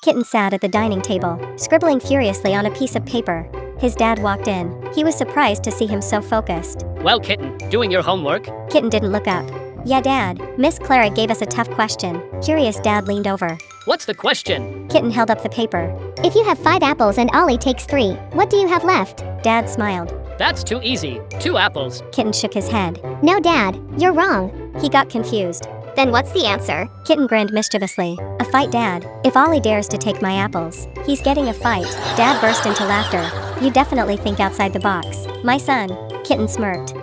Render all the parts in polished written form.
Kitten sat at the dining table, scribbling furiously on a piece of paper. His dad walked in. He was surprised to see him so focused. Well, Kitten, doing your homework? Kitten didn't look up. Yeah, Dad. Miss Clara gave us a tough question. Curious Dad leaned over. What's the question? Kitten held up the paper. If you have 5 apples and Ollie takes 3, what do you have left? Dad smiled. That's too easy. 2 apples. Kitten shook his head. No, Dad, you're wrong. He got confused. Then what's the answer? Kitten grinned mischievously. A fight, Dad. If Ollie dares to take my apples, he's getting a fight. Dad burst into laughter. You definitely think outside the box, my son. Kitten smirked.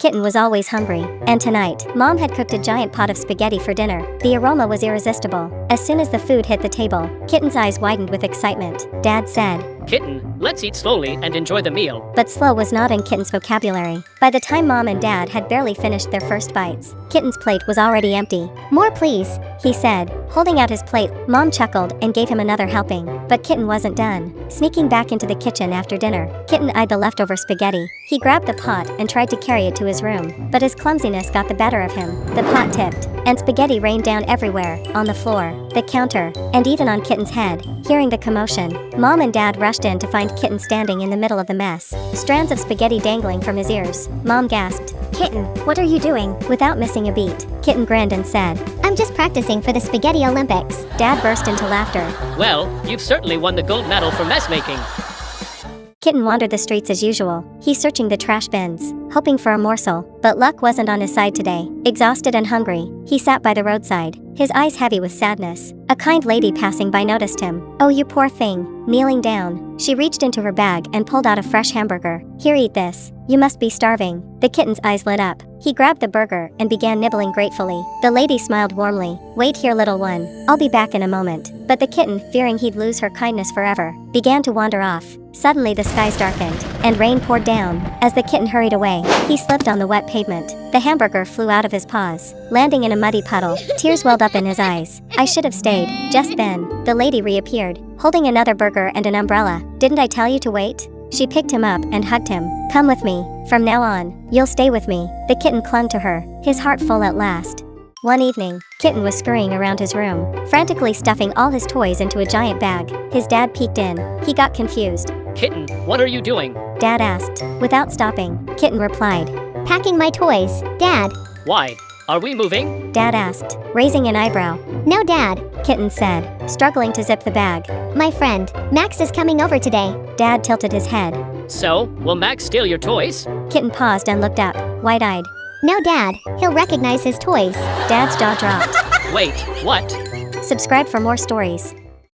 Kitten was always hungry, and tonight, Mom had cooked a giant pot of spaghetti for dinner. The aroma was irresistible. As soon as the food hit the table, Kitten's eyes widened with excitement. Dad said, Kitten, let's eat slowly and enjoy the meal. But slow was not in Kitten's vocabulary. By the time Mom and Dad had barely finished their first bites, Kitten's plate was already empty. More please, he said, holding out his plate. Mom chuckled and gave him another helping, but Kitten wasn't done. Sneaking back into the kitchen after dinner, Kitten eyed the leftover spaghetti. He grabbed the pot and tried to carry it to his room, but his clumsiness got the better of him. The pot tipped, and spaghetti rained down everywhere, on the floor, the counter, and even on Kitten's head. Hearing the commotion, Mom and Dad rushed in to find Kitten standing in the middle of the mess, strands of spaghetti dangling from his ears. Mom gasped, Kitten, what are you doing? Without missing a beat, Kitten grinned and said, I'm just practicing for the Spaghetti Olympics. Dad burst into laughter. Well, you've certainly won the gold medal for mess making. Kitten wandered the streets as usual. He searching the trash bins, hoping for a morsel, but luck wasn't on his side today. Exhausted and hungry, he sat by the roadside, his eyes heavy with sadness. A kind lady passing by noticed him. Oh, you poor thing. Kneeling down, she reached into her bag and pulled out a fresh hamburger. Here, eat this. You must be starving. The kitten's eyes lit up. He grabbed the burger and began nibbling gratefully. The lady smiled warmly. Wait here, little one. I'll be back in a moment. But the kitten, fearing he'd lose her kindness forever, began to wander off. Suddenly the skies darkened, and rain poured down. As the kitten hurried away, he slipped on the wet pavement. The hamburger flew out of his paws, landing in a muddy puddle. Tears welled up in his eyes. I should have stayed. Just then, the lady reappeared, holding another burger and an umbrella. Didn't I tell you to wait? She picked him up and hugged him. Come with me. From now on, you'll stay with me. The kitten clung to her, his heart full at last. One evening, Kitten was scurrying around his room, frantically stuffing all his toys into a giant bag. His dad peeked in. He got confused. Kitten, what are you doing? Dad asked. Without stopping, Kitten replied. Packing my toys, Dad. Why? Are we moving? Dad asked, raising an eyebrow. No, Dad. Kitten said, struggling to zip the bag. My friend, Max is coming over today. Dad tilted his head. So, will Max steal your toys? Kitten paused and looked up, wide-eyed. No, Dad. He'll recognize his toys. Dad's jaw dropped. Wait, what? Subscribe for more stories.